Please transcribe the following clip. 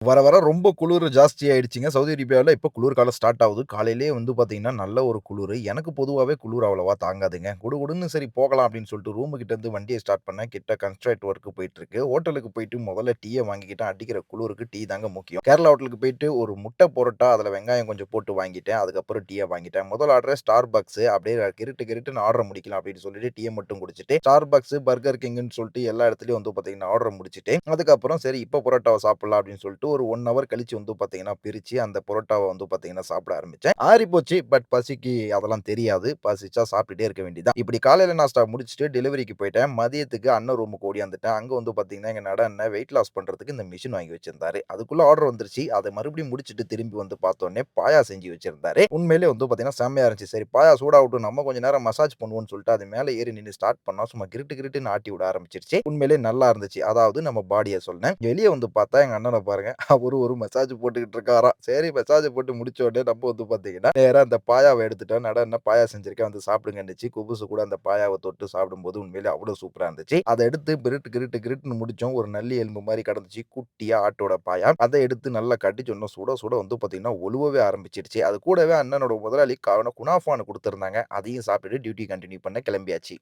வர, வர ரொம்ப குளிரு ஜாஸ்தி ஆயிடுச்சுங்க. சவுதி அரேபியால இப்ப குளிர்காலம் ஸ்டார்ட் ஆவுது. காலையிலேயே வந்து பார்த்தீங்கன்னா, நல்ல ஒரு குளுரு. எனக்கு பொதுவாவே குளுர் அவ்வளவா தாங்காதுங்க. குடுகுடுன்னு சரி போகலாம் அப்படின்னு சொல்லிட்டு ரூமு கிட்ட இருந்து வண்டிய ஸ்டார்ட் பண்ணேன். கிட்ட கன்ஸ்ட்ரக்ட் வொர்க் போயிட்டுருக்கு. ஹோட்டலுக்கு போயிட்டு முதல்ல டீய வாங்கிக்கிட்டேன். அடிக்கிற குளுருக்கு டீ தாங்க முக்கியம். கேரளா ஹோட்டலுக்கு போயிட்டு ஒரு முட்டை புரோட்டா, அதில வெங்காயம் கொஞ்சம் போட்டு வாங்கிட்டேன். அதுக்கப்புறம் டீய வாங்கிட்டேன். முதல் ஆர்டரே Starbucks அப்படியே கிருட்டுன்னு ஆர்டர முடிக்கலாம் அப்படின்னு சொல்லிட்டு டீய மட்டும் குடிச்சுட்டு, Starbucks, பர்கர் கிங்ன்னு சொல்லிட்டு எல்லா இடத்துலயும் வந்து பார்த்தீங்கன்னா, ஆர்டர முடிச்சுட்டு, அதுக்கப்புறம் சரி இப்ப புரோட்டாவ சாப்பிடலாம் அப்படின்னு சொல்லிட்டு ஒரு 1 ஹவர் கழிச்சு வந்து பார்த்தீங்கன்னா, பிரிச்சு அந்த புரோட்டாவ வந்து பார்த்தீங்கன்னா, சாப்பிட ஆரம்பிச்சேன். ஆறிப்போச்சு. பட் பசிக்கு அதெல்லாம் தெரியாது. பசிச்சா சாப்பிட்டுட்டே இருக்க வேண்டியது தான். இப்படி காலையில நாஸ்டா முடிச்சுட்டு டெலிவரிக்கு போயிட்டேன். மதியத்துக்கு அண்ணன் ரூமுக்கு ஓடியாந்துட்டேன். அங்க வந்து பார்த்தீங்கன்னா, எங்க நட அண்ணன் வெயிட் லாஸ் பண்றதுக்கு இந்த மிஷின் வாங்கி வச்சிருந்தாரு. அதுக்குள்ள ஆர்டர் வந்துருச்சு. அத மறுபடியும் முடிச்சுட்டு திரும்பி வந்து பார்த்தோனே, பாயா செஞ்சு வச்சிருந்தாரு. உண்மையிலேயே வந்து பார்த்தீங்கன்னா, செம்மையா இருந்துச்சு. சரி பாயா சூடாகட்டும். நம்ம கொஞ்ச நேரம் மசாஜ் பண்ணுவோம்னு சொல்லிட்டு அது மேல ஏறி நின்னு ஸ்டார்ட் பண்ணா, சும்மா கிருட்டுன்னு ஆட்டி விட ஆரம்பிச்சுருச்சு. உண்மையிலேயே நல்லா இருந்துச்சு. அதாவது நம்ம பாடிய சொன்னேன். வெளிய வந்து பார்த்தா எங்க அண்ணன பாருங்க. அவரு ஒரு மசாஜ் போட்டுக்கிட்டு இருக்காராம். சரி மசாஜ் போட்டு முடிச்ச உடனே நம்ம வந்து பார்த்தீங்கன்னா, நேரா அந்த பாயாவ எடுத்துட்டோம். "நட அண்ணா பாயா செஞ்சிருக்கேன் வந்து சாப்பிடுங்கன்னுச்சு." குபுசு கூட அந்த பாயாவ தொட்டு சாப்பிடும்போது உண்மையிலே அவ்வளோ சூப்பரா இருந்துச்சு. அத எடுத்து கிருட்டுன்னு முடிச்சோம். ஒரு நல்லி எலும்பு மாரி கிடந்துச்சு. குட்டியா ஆட்டோட பாயா. அத எடுத்து நல்லா கடிச்ச உடனே சுட சுட வந்து பார்த்தீங்கன்னா, ஒழுவவே ஆரம்பிச்சுருச்சு. அது கூடவே அண்ணனோட முதலாளி குனாஃபான்னு குடுத்திருந்தாங்க. அதையும் சாப்பிட்டுட்டு டியூட்டி கன்டின்யூ பண்ண கிளம்பியாச்சு.